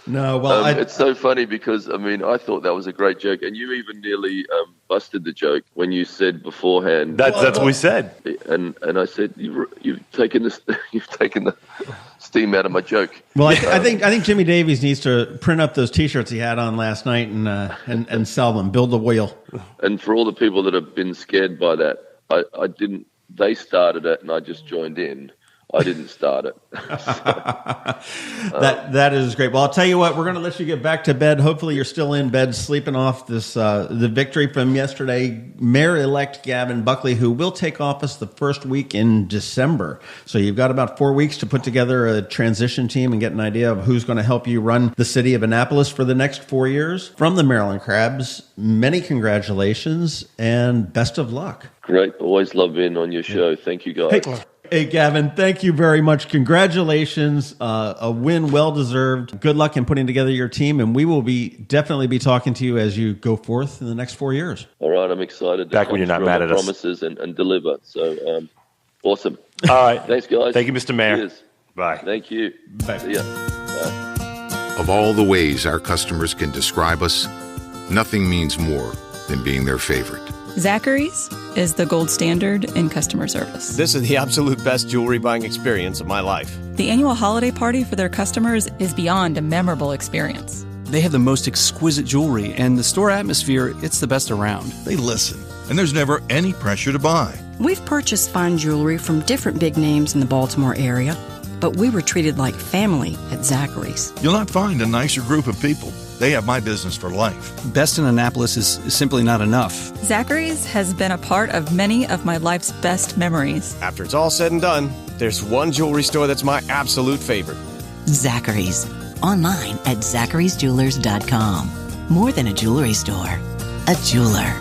C: No, well,
A: it's so funny because, I mean, I thought that was a great joke, and you even nearly busted the joke when you said beforehand.
D: That's what we said.
A: And I said, you've taken the steam out of my joke.
C: Well, I think Jimmy Davies needs to print up those T-shirts he had on last night and sell them. Build the wheel. And
A: for all the people that have been scared by that, I didn't. They started it, and I just joined in. I didn't start it.
C: That is great. Well, I'll tell you what, we're going to let you get back to bed. Hopefully you're still in bed sleeping off this the victory from yesterday. Mayor-Elect Gavin Buckley, who will take office the first week in December. So you've got about 4 weeks to put together a transition team and get an idea of who's going to help you run the city of Annapolis for the next 4 years. From the Maryland Crabs, many congratulations and best of luck.
A: Great. Always love being on your show. Thank you, guys.
C: Hey, Gavin, thank you very much. Congratulations. A win well-deserved. Good luck in putting together your team, and we will definitely be talking to you as you go forth in the next 4 years.
A: All right, I'm excited to
D: back when you're not mad at us.
A: Promises and deliver. So, awesome.
D: All right.
A: Thanks, guys.
D: Thank you, Mr. Mayor.
A: Cheers.
D: Bye.
A: Thank you.
C: Bye.
A: See ya. Bye.
I: Of all the ways our customers can describe us, nothing means more than being their favorite.
J: Zachary's is the gold standard in customer service.
H: This is the absolute best jewelry buying experience of my life.
J: The annual holiday party for their customers is beyond a memorable experience.
K: They have the most exquisite jewelry, and the store atmosphere, it's the best around.
L: They listen, and there's never any pressure to buy.
M: We've purchased fine jewelry from different big names in the Baltimore area, but we were treated like family at Zachary's.
L: You'll not find a nicer group of people. They have my business for life.
K: Best in Annapolis is simply not enough.
J: Zachary's has been a part of many of my life's best memories.
H: After it's all said and done, there's one jewelry store that's my absolute favorite.
F: Zachary's. Online at zacharysjewelers.com. More than a jewelry store, a jeweler.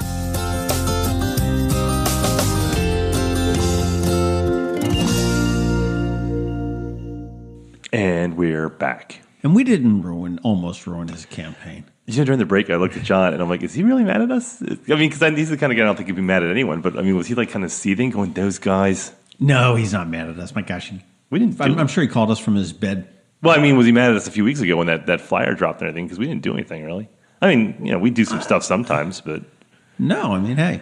D: And we're back.
C: And we didn't almost ruin his campaign.
D: You know, during the break, I looked at John, and I'm like, is he really mad at us? I mean, because he's the kind of guy I don't think he'd be mad at anyone. But, I mean, was he, like, kind of seething, going, those guys?
C: No, he's not mad at us. My gosh.
D: I'm
C: sure he called us from his bed.
D: Well, I mean, was he mad at us a few weeks ago when that flyer dropped and everything? Because we didn't do anything, really. I mean, you know, we do some stuff sometimes, but...
C: No, I mean, hey.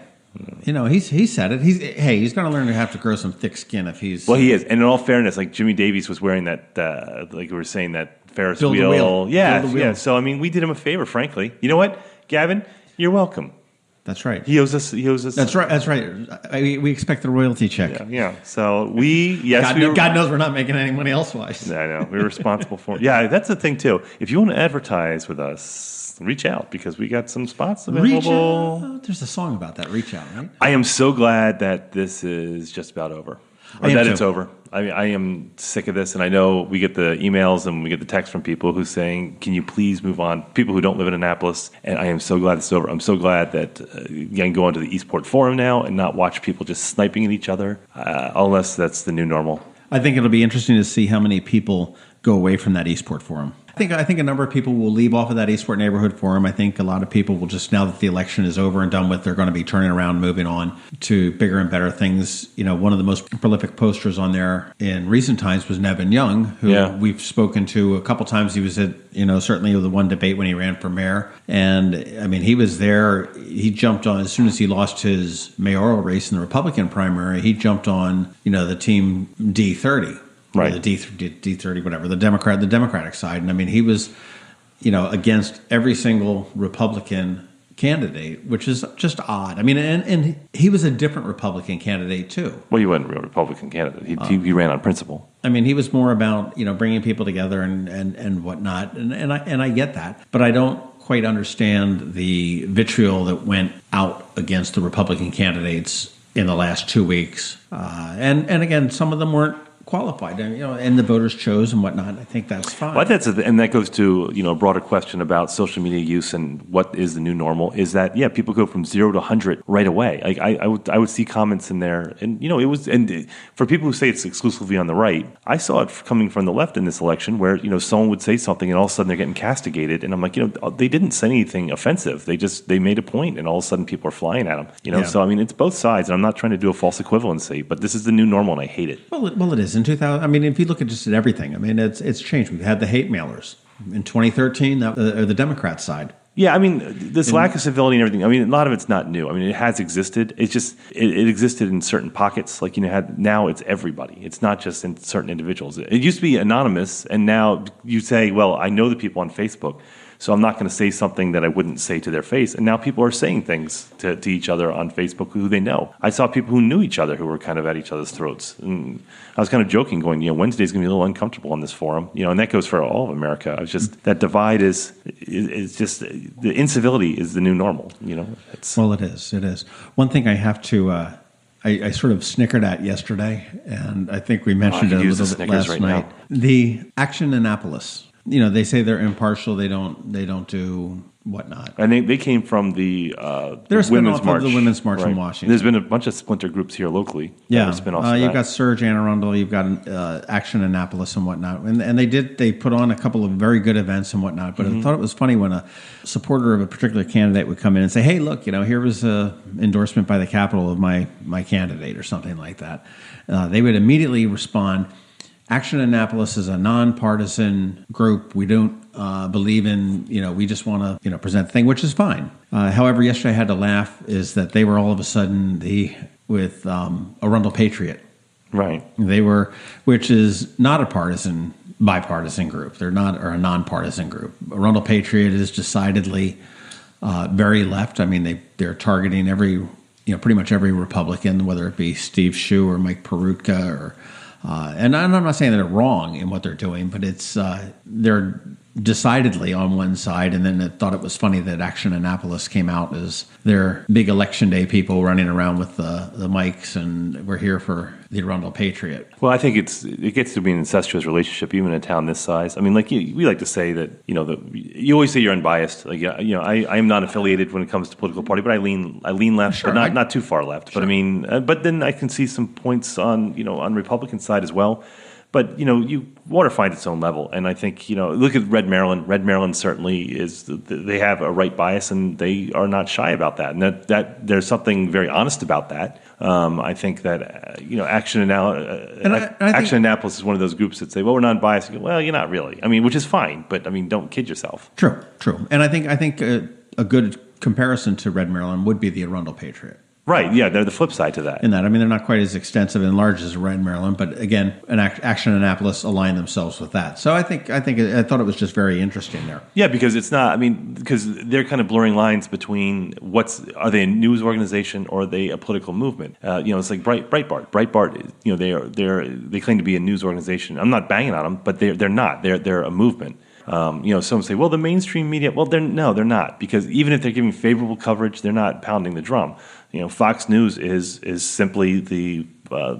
C: You know, he said it. He's going to learn to have to grow some thick skin if he's...
D: Well, he is. And in all fairness, like Jimmy Davies was wearing that, like we were saying, that Ferris wheel. Yeah. So, I mean, we did him a favor, frankly. You know what, Gavin? You're welcome.
C: That's right.
D: He owes us.
C: That's right. We expect the royalty check.
D: Yeah. So God
C: knows we're not making any money elsewise.
D: I know. We're responsible for it. Yeah, that's the thing, too. If you want to advertise with us, reach out because we got some spots available.
C: Reach out. There's a song about that. Reach out, right?
D: I am so glad that this is just about over. Or that it's over. I mean, I am sick of this, and I know we get the emails and we get the texts from people who's saying, can you please move on? People who don't live in Annapolis, and I am so glad it's over. I'm so glad that you can go onto the Eastport Forum now and not watch people just sniping at each other, unless that's the new normal.
C: I think it'll be interesting to see how many people go away from that Eastport Forum. I think a number of people will leave off of that Eastport Neighborhood Forum. I think a lot of people will just, now that the election is over and done with, they're going to be turning around, moving on to bigger and better things. You know, one of the most prolific posters on there in recent times was Nevin Young, who we've spoken to a couple times. He was at, certainly the one debate when he ran for mayor. And, I mean, he was there. He jumped on, as soon as he lost his mayoral race in the Republican primary, he jumped on, the team D30. Right. The D30, whatever, the Democratic side. And I mean, he was, against every single Republican candidate, which is just odd. I mean, and he was a different Republican candidate too.
D: Well, he wasn't a real Republican candidate. He ran on principle.
C: I mean, he was more about, bringing people together and whatnot. And I get that, but I don't quite understand the vitriol that went out against the Republican candidates in the last 2 weeks. And again, some of them weren't qualified, and the voters chose and whatnot. I think that's fine.
D: Well, and that goes to a broader question about social media use and what is the new normal. Is that people go from 0 to 100 right away. Like I would see comments in there, and it was, and for people who say it's exclusively on the right, I saw it coming from the left in this election, where someone would say something and all of a sudden they're getting castigated, and I'm like, they didn't say anything offensive. They made a point, and all of a sudden people are flying at them. So I mean, it's both sides, and I'm not trying to do a false equivalency, but this is the new normal, and I hate it.
C: Well, it is. In 2000, I mean, if you look at just at everything, I mean, it's changed. We've had the hate mailers in 2013, the Democrat side.
D: Yeah, I mean, this lack of civility and everything, I mean, a lot of it's not new. I mean, it has existed. It's just, it existed in certain pockets. Like, now it's everybody. It's not just in certain individuals. It used to be anonymous, and now you say, well, I know the people on Facebook, so I'm not going to say something that I wouldn't say to their face. And now people are saying things to each other on Facebook who they know. I saw people who knew each other who were kind of at each other's throats. And I was kind of joking, going, Wednesday's going to be a little uncomfortable on this forum. And that goes for all of America. I was just, that divide is just, the incivility is the new normal.
C: Well, it is. It is. One thing I have to, I sort of snickered at yesterday, and I think we mentioned it a little bit last night. The Action Annapolis. They say they're impartial. They don't do whatnot.
D: And they came from the
C: Women's March. Of the Women's March in Washington.
D: There's been a bunch of splinter groups here locally.
C: Yeah, you've got Surge Anne Arundel, you've got Action Annapolis and whatnot, and they put on a couple of very good events and whatnot. But I thought it was funny when a supporter of a particular candidate would come in and say, "Hey, look, here was a endorsement by the Capitol of my candidate," or something like that. They would immediately respond, Action Annapolis is a nonpartisan group. We don't believe in, we just want to, present the thing, which is fine. However, yesterday I had to laugh is that they were all of a sudden with Arundel Patriot.
D: Right.
C: They were, which is not a bipartisan group. They're not, or a nonpartisan group. Arundel Patriot is decidedly very left. I mean, they're targeting pretty much every Republican, whether it be Steve Shue or Mike Perutka or, and I'm not saying they're wrong in what they're doing, but it's they're decidedly on one side. And then I thought it was funny that Action Annapolis came out as their big election day people running around with the mics, and we're here for the Arundel Patriot.
D: Well, I think it gets to be an incestuous relationship, even in a town this size. I mean, like we like to say that you always say you're unbiased. Like I am not affiliated when it comes to political party, but I lean left, sure, but not too far left. Sure. But I mean, but then I can see some points on Republican side as well. But water finds its own level, and I think look at Red Maryland. Red Maryland certainly they have a right bias, and they are not shy about that. And that there's something very honest about that. I think that Action Annapolis is one of those groups that say, well, we're not biased. You go, well, you're not really. I mean, which is fine, but I mean, don't kid yourself.
C: True. And I think a good comparison to Red Maryland would be the Arundel Patriot.
D: Right, yeah, they're the flip side to that.
C: In that, I mean, they're not quite as extensive and large as Red Maryland, but again, Action Annapolis aligned themselves with that. So I thought it was just very interesting there.
D: Yeah, because it's not. I mean, because they're kind of blurring lines between are they a news organization or are they a political movement? It's like Breitbart. Breitbart, they claim to be a news organization. I'm not banging on them, but they're not. They're a movement. Some say, well, the mainstream media. Well, they're not, because even if they're giving favorable coverage, they're not pounding the drum. Fox News is simply the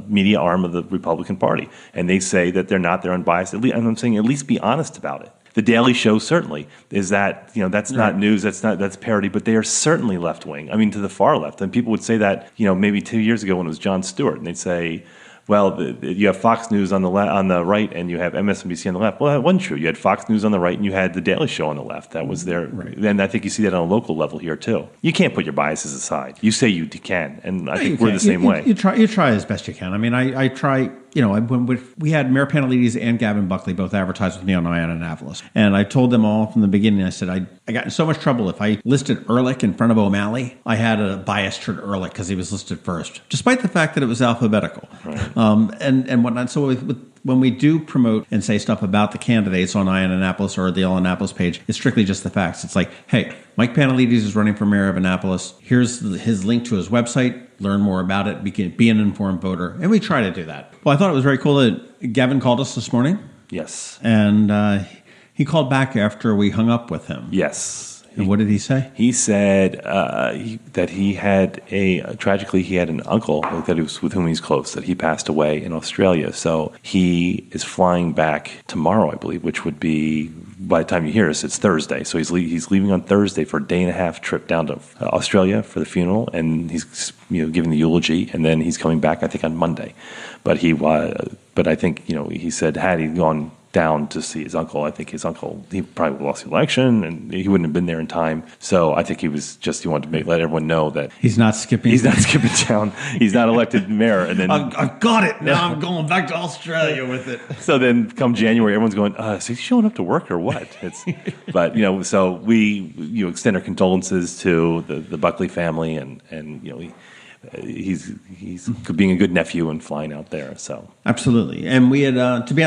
D: media arm of the Republican Party, and they say that they're not. They're unbiased. And I'm saying at least be honest about it. The Daily Show certainly is that. That's not news. That's parody, but they are certainly left wing. I mean, to the far left. And people would say that maybe 2 years ago when it was Jon Stewart, and they'd say, well, you have Fox News on the right, and you have MSNBC on the left. Well, that wasn't true. You had Fox News on the right, and you had the Daily Show on the left. That was there. Right. And I think you see that on a local level here too. You can't put your biases aside. You say you can, and I think we're the same way.
C: You try as best you can. I mean, I try. When we had Mayor Panelides and Gavin Buckley both advertised with me on Annapolis, and I told them all from the beginning. I said I got in so much trouble if I listed Ehrlich in front of O'Malley. I had a bias toward Ehrlich because he was listed first, despite the fact that it was alphabetical, right. And whatnot. So when we do promote and say stuff about the candidates on Annapolis or the All Annapolis page, it's strictly just the facts. It's like, hey, Mike Panelides is running for mayor of Annapolis. Here's his link to his website. Learn more about it. Be an informed voter. And we try to do that. Well, I thought it was very cool that Gavin called us this morning.
D: Yes.
C: And he called back after we hung up with him.
D: Yes.
C: And what did he say?
D: He said that he had tragically, he had an uncle with whom he's close, that he passed away in Australia. So he is flying back tomorrow, I believe, which would be, by the time you hear this, it's Thursday. So he's leaving on Thursday for a day-and-a-half trip down to Australia for the funeral, and he's giving the eulogy, and then he's coming back, I think, on Monday. But I think he said had he gone down to see his uncle, I think his uncle, he probably lost the election and he wouldn't have been there in time. So I think he wanted to let everyone know that
C: he's not skipping
D: town. He's not elected mayor. And then
C: I've got it. Now I'm going back to Australia with it.
D: So then come January, everyone's going, is he showing up to work or what? But so we extend our condolences to the Buckley family and he's being a good nephew and flying out there. So
C: absolutely. And we had, let's be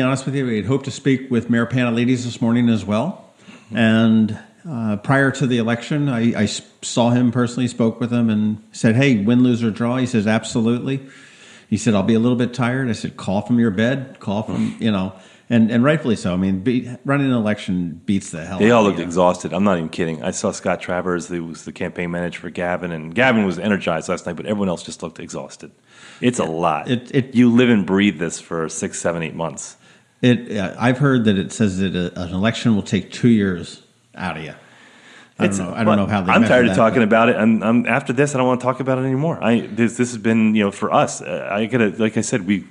C: honest with you, we had hoped to speak with Mayor Panelides this morning as well. And prior to the election, I saw him personally, spoke with him, and said, "Hey, win, lose, or draw." He says, "Absolutely." He said, "I'll be a little bit tired." I said, "Call from your bed, call from And rightfully so. I mean, running an election beats the hell out of you.
D: They all looked exhausted. I'm not even kidding. I saw Scott Travers, who was the campaign manager for Gavin, and Gavin was energized last night, but everyone else just looked exhausted. It's a lot. You live and breathe this for 6, 7, 8 months.
C: I've heard that it says that an election will take 2 years out of you. I don't know how they
D: I'm
C: measure
D: tired
C: that,
D: of talking about it. I'm after this, I don't want to talk about it anymore. This has been, for us. Like I said, we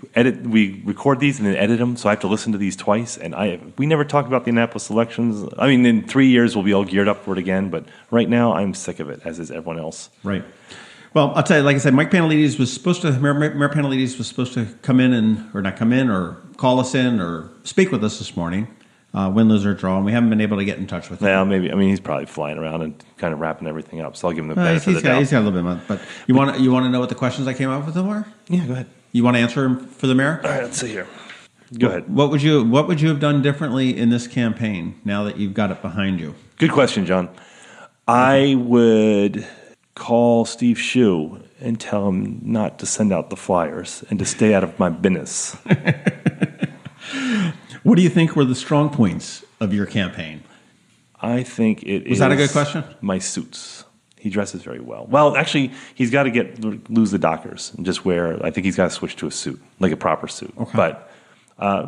D: record these and then edit them, so I have to listen to these twice. And we never talk about the Annapolis elections. I mean, in 3 years we'll be all geared up for it again. But right now, I'm sick of it, as is everyone else.
C: Right. Well, I'll tell you, like I said, Mayor Panelides was supposed to come in or not come in, or call us in, or speak with us this morning. Win, lose, or draw, and we haven't been able to get in touch with him.
D: Well, maybe. I mean, he's probably flying around and kind of wrapping everything up. So I'll give him the benefit of the doubt.
C: He's got a little bit of but you want to know what the questions I came up with were?
D: Yeah, go ahead.
C: You want to answer them for the mayor?
D: All right, let's see here. Go ahead.
C: What would you have done differently in this campaign now that you've got it behind you?
D: Good question, John. I would call Steve Shue and tell him not to send out the flyers and to stay out of my business.
C: What do you think were the strong points of your campaign?
D: I think it
C: Was that a good question?
D: My suits. He dresses very well. Well, actually, he's got to lose the Dockers and just wear. I think he's got to switch to a suit, like a proper suit. Okay. But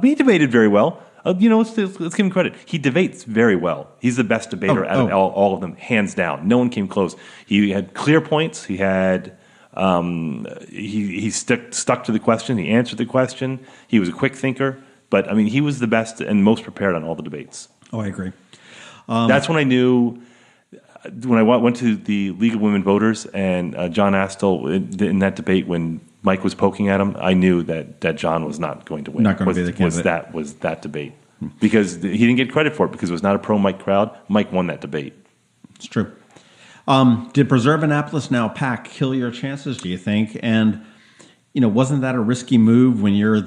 D: he debated very well. Let's give him credit. He debates very well. He's the best debater out of all of them, hands down. No one came close. He had clear points. He had. He stuck to the question. He answered the question. He was a quick thinker. But, I mean, he was the best and most prepared on all the debates.
C: Oh, I agree.
D: That's when I knew, when I went to the League of Women Voters and John Astle in that debate when Mike was poking at him, I knew that John was not going to win.
C: Not going to be the candidate.
D: Was that debate. Because he didn't get credit for it because it was not a pro-Mike crowd. Mike won that debate.
C: It's true. Did Preserve Annapolis Now PAC kill your chances, do you think? And wasn't that a risky move when you're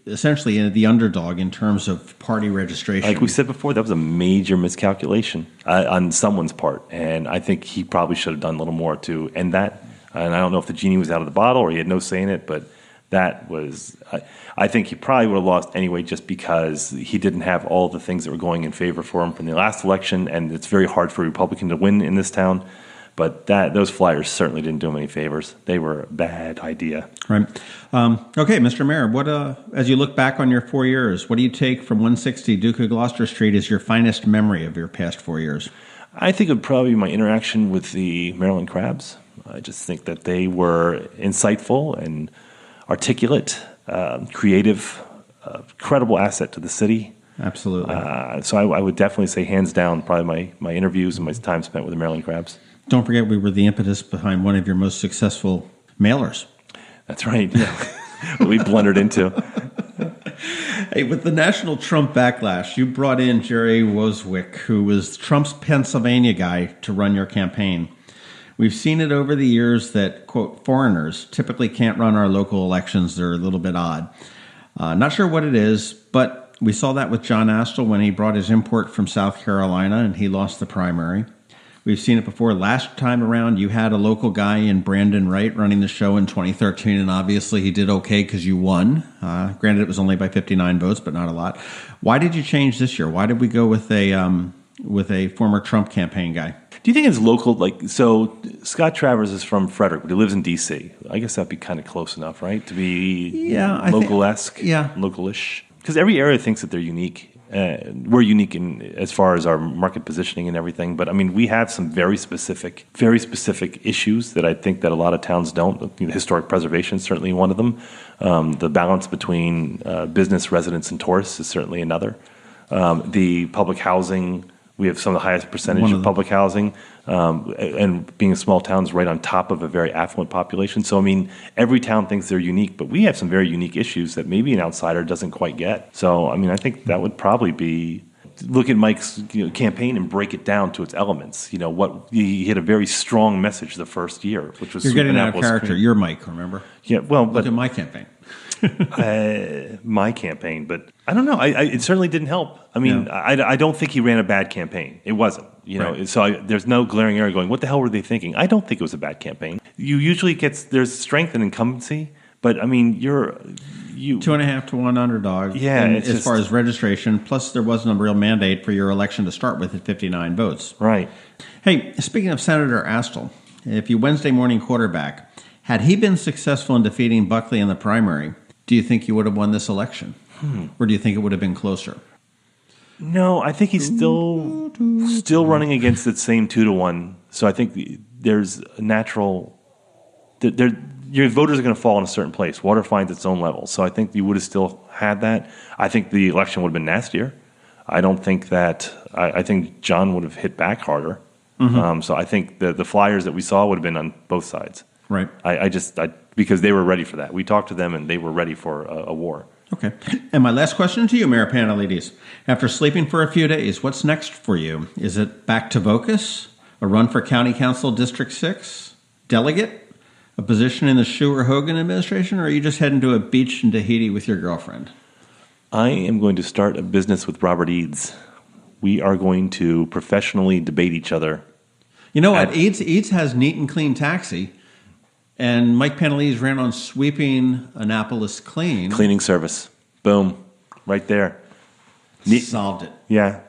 C: essentially the underdog in terms of party registration?
D: Like we said before, that was a major miscalculation on someone's part, and I think he probably should have done a little more to end that. And I don't know if the genie was out of the bottle or he had no say in it, but that was. I think he probably would have lost anyway, just because he didn't have all the things that were going in favor for him from the last election, and it's very hard for a Republican to win in this town. But those flyers certainly didn't do him any favors. They were a bad idea.
C: Right. Okay, Mr. Mayor, what as you look back on your 4 years, what do you take from 160 Duke of Gloucester Street as your finest memory of your past 4 years?
D: I think it would probably be my interaction with the Maryland Crabs. I just think that they were insightful and articulate, creative, credible asset to the city.
C: Absolutely.
D: So I would definitely say, hands down, probably my interviews and my time spent with the Maryland Crabs.
C: Don't forget, we were the impetus behind one of your most successful mailers.
D: That's right. Yeah. We blundered into.
C: Hey, with the national Trump backlash, you brought in Jerry Wozwiak, who was Trump's Pennsylvania guy, to run your campaign. We've seen it over the years that, quote, foreigners typically can't run our local elections. They're a little bit odd. Not sure what it is, but we saw that with John Astle when he brought his import from South Carolina and he lost the primary. We've seen it before. Last time around, you had a local guy in Brandon Wright running the show in 2013, and obviously he did okay because you won. Granted, it was only by 59 votes, but not a lot. Why did you change this year? Why did we go with a with a former Trump campaign guy.
D: Do you think it's local? So Scott Travers is from Frederick, but he lives in D.C. I guess that'd be kind of close enough, right? To be local-esque, local-ish. Because every area thinks that they're unique. We're unique as far as our market positioning and everything. But, I mean, we have some very specific issues that I think that a lot of towns don't. Historic preservation is certainly one of them. The balance between business, residents, and tourists is certainly another. The public housing, we have some of the highest percentage of public housing, and being a small town is right on top of a very affluent population. So, I mean, every town thinks they're unique, but we have some very unique issues that maybe an outsider doesn't quite get. So, I mean, I think that would probably be look at Mike's campaign and break it down to its elements. He had a very strong message the first year, which was
C: you're getting out of character. You're Mike, remember?
D: Yeah. Well,
C: look at my campaign.
D: My campaign, but I don't know. It certainly didn't help. I mean, I don't think he ran a bad campaign. It wasn't, Right. So there's no glaring area going, what the hell were they thinking? I don't think it was a bad campaign. You usually there's strength in incumbency, but I mean, you
C: 2.5 to 1 underdog.
D: Yeah,
C: as far as registration, plus there wasn't a real mandate for your election to start with at 59 votes.
D: Right.
C: Hey, speaking of Senator Astle, if you Wednesday morning quarterback, had he been successful in defeating Buckley in the primary, do you think he would have won this election? Or do you think it would have been closer?
D: No, I think he's still running against that same 2-1. So I think there's a natural your voters are going to fall in a certain place. Water finds its own level. So I think you would have still had that. I think the election would have been nastier. I don't think that I think John would have hit back harder. So I think the flyers that we saw would have been on both sides.
C: Right.
D: Because they were ready for that. We talked to them, and they were ready for a war.
C: Okay. And my last question to you, Mayor Panelides. After sleeping for a few days, what's next for you? Is it back to Vocus, a run for County Council District 6, delegate, a position in the Schuer-Hogan administration, or are you just heading to a beach in Tahiti with your girlfriend?
D: I am going to start a business with Robert Eads. We are going to professionally debate each other.
C: You know what? Eads has Neat and Clean Taxi. And Mike Panelides ran on sweeping Annapolis clean.
D: Cleaning service. Boom. Right there.
C: Solved it.
D: Yeah.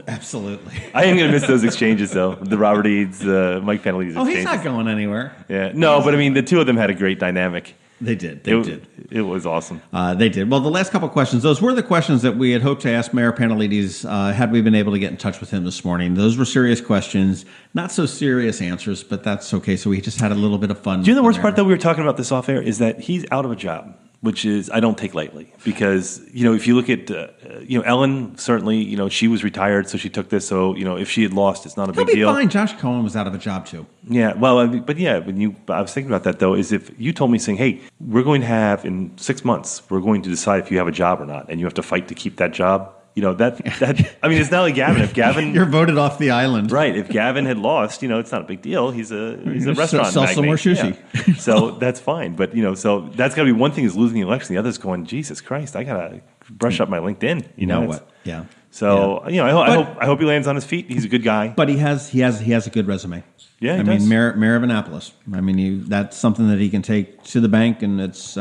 C: Absolutely.
D: I am going to miss those exchanges, though. The Robert Eads, Mike Panelides exchanges.
C: Oh, he's not going anywhere.
D: Yeah. No, but I mean, the two of them had a great dynamic.
C: They did. They did.
D: It was awesome.
C: They did. Well, the last couple of questions, those were the questions that we had hoped to ask Mayor Panelides had we been able to get in touch with him this morning. Those were serious questions, not so serious answers, but that's okay. So we just had a little bit of fun.
D: Do you know the worst part, though, we were talking about this off air, is that he's out of a job, which is I don't take lightly. Because, if you look at, Ellen, certainly, she was retired, so she took this. So, if she had lost, it's not a big deal.
C: He'll be fine. Josh Cohen was out of a job, too.
D: Yeah, well, I was thinking about that, though, is if you told me saying, hey, we're going to have, in 6 months, we're going to decide if you have a job or not, and you have to fight to keep that job. It's not like Gavin. If Gavin,
C: you're voted off the island,
D: right? If Gavin had lost, it's not a big deal. He's a restaurant
C: sell
D: magnate.
C: Some more sushi,
D: yeah. So that's fine. But so that's got to be one thing is losing the election. The other is going, Jesus Christ, I gotta brush up my LinkedIn.
C: You know what? Yeah.
D: So I hope he lands on his feet. He's a good guy,
C: but he has a good resume.
D: Yeah,
C: I mean, Mayor of Annapolis. I mean, that's something that he can take to the bank, and it's.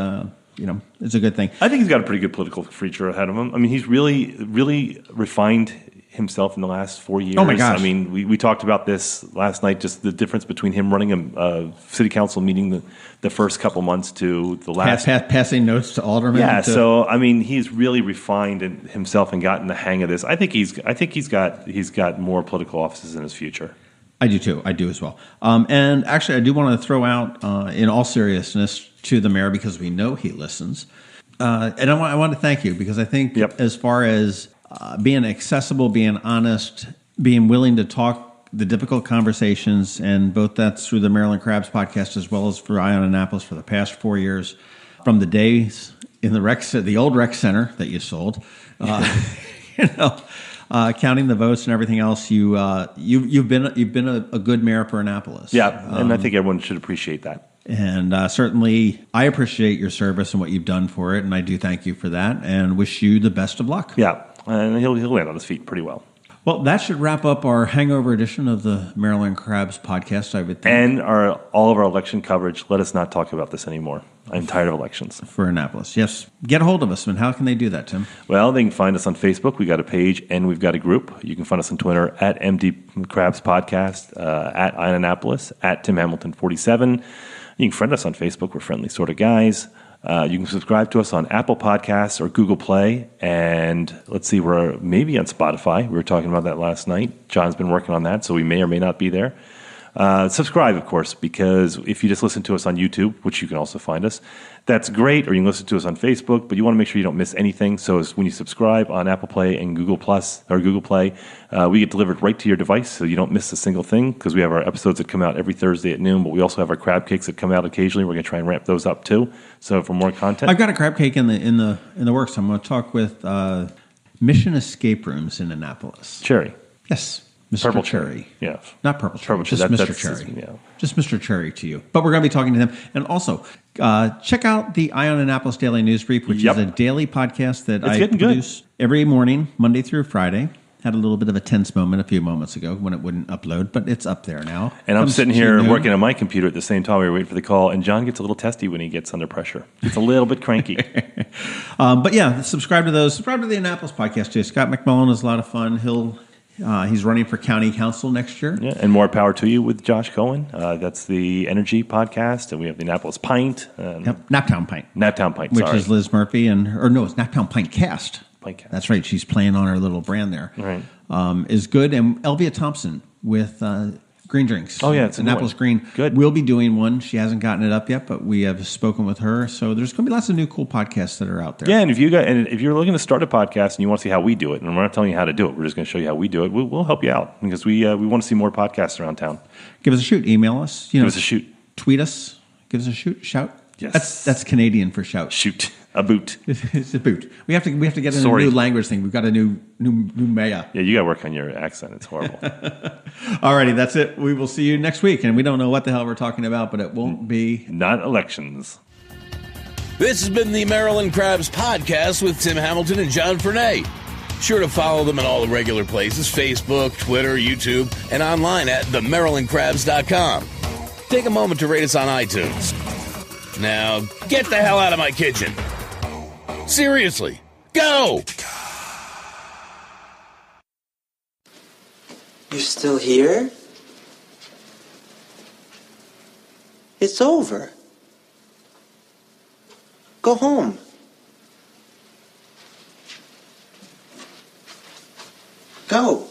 C: It's a good thing.
D: I think he's got a pretty good political future ahead of him. I mean, he's really, really refined himself in the last 4 years.
C: Oh, my gosh.
D: I mean, we talked about this last night, just the difference between him running a city council meeting the first couple month to the last.
C: Passing notes to aldermen.
D: Yeah, so, I mean, he's really refined himself and gotten the hang of this. I think he's got more political offices in his future.
C: I do, too. I do as well. And actually, I do want to throw out, in all seriousness, to the mayor, because we know he listens. And I want to thank you, because I think as far as being accessible, being honest, being willing to talk the difficult conversations, and both that's through the Maryland Crabs podcast as well as for Eye on Annapolis for the past 4 years, from the days in the old rec center that you sold, counting the votes and everything else, you've been a good mayor for Annapolis.
D: Yeah, and I think everyone should appreciate that.
C: And certainly, I appreciate your service and what you've done for it, and I do thank you for that, and wish you the best of luck.
D: Yeah, and he'll land on his feet pretty well.
C: Well, that should wrap up our hangover edition of the Maryland Crabs podcast, I would think.
D: And all of our election coverage. Let us not talk about this anymore. I'm tired of elections.
C: For Annapolis, yes. Get a hold of us, and how can they do that, Tim?
D: Well, they can find us on Facebook. We've got a page, and we've got a group. You can find us on Twitter, at MD Crabs Podcast, at Annapolis, at Tim Hamilton 47. You can friend us on Facebook. We're friendly sort of guys. You can subscribe to us on Apple Podcasts or Google Play. And let's see, we're maybe on Spotify. We were talking about that last night. John's been working on that, so we may or may not be there. Subscribe, of course, because if you just listen to us on YouTube, which you can also find us, that's great. Or you can listen to us on Facebook, but you want to make sure you don't miss anything. So when you subscribe on Apple Play and Google Plus or Google Play, we get delivered right to your device, so you don't miss a single thing. Because we have our episodes that come out every Thursday at noon, but we also have our crab cakes that come out occasionally. We're going to try and ramp those up too. So for more content,
C: I've got a crab cake in the works. I'm going to talk with Mission Escape Rooms in Annapolis.
D: Cherry,
C: yes. Mr.
D: Purple
C: Cherry.
D: Yeah.
C: Not Purple Cherry. Just
D: That's
C: Mr. Cherry. Just Mr. Cherry to you. But we're going to be talking to them. And also, check out the Eye on Annapolis Daily News Brief, which is a daily podcast that I produce every morning, Monday through Friday. Had a little bit of a tense moment a few moments ago when it wouldn't upload, but it's up there now.
D: And I'm sitting here working on my computer at the same time we were waiting for the call, and John gets a little testy when he gets under pressure. Gets a little bit cranky.
C: But yeah, subscribe to those. Subscribe to the Annapolis podcast too. Scott McMullen is a lot of fun. He's running for county council next year.
D: Yeah, and more power to you with Josh Cohen. That's the Energy podcast, and we have the Annapolis Pint.
C: Naptown Pint.
D: Naptown Pint,
C: which is Liz Murphy, it's Naptown Pint Cast. That's right. She's playing on her little brand there.
D: Right.
C: Is good. And Elvia Thompson with Green Drinks.
D: Oh, yeah. It's
C: Annapolis Green.
D: Good.
C: We'll be doing one. She hasn't gotten it up yet, but we have spoken with her. So there's going to be lots of new cool podcasts that are out there.
D: Yeah, and if you're looking to start a podcast and you want to see how we do it, and we're not telling you how to do it, we're just going to show you how we do it. We'll help you out because we want to see more podcasts around town.
C: Give us a shoot. Email us.
D: Give us a shoot.
C: Tweet us. Give us a shoot. Shout.
D: Yes.
C: That's Canadian for shout.
D: Shoot. A boot.
C: It's a boot. We have to get in a new language thing. We've got a new mayor.
D: Yeah, you got to work on your accent. It's horrible.
C: Alrighty, that's it. We will see you next week, and we don't know what the hell we're talking about, but it won't be
D: not elections.
B: This has been the Maryland Crabs podcast with Tim Hamilton and John Fernay. Sure to follow them in all the regular places: Facebook, Twitter, YouTube, and online at themarylandcrabs.com. Take a moment to rate us on iTunes. Now, get the hell out of my kitchen. Seriously, go!
N: You're still here? It's over. Go home. Go.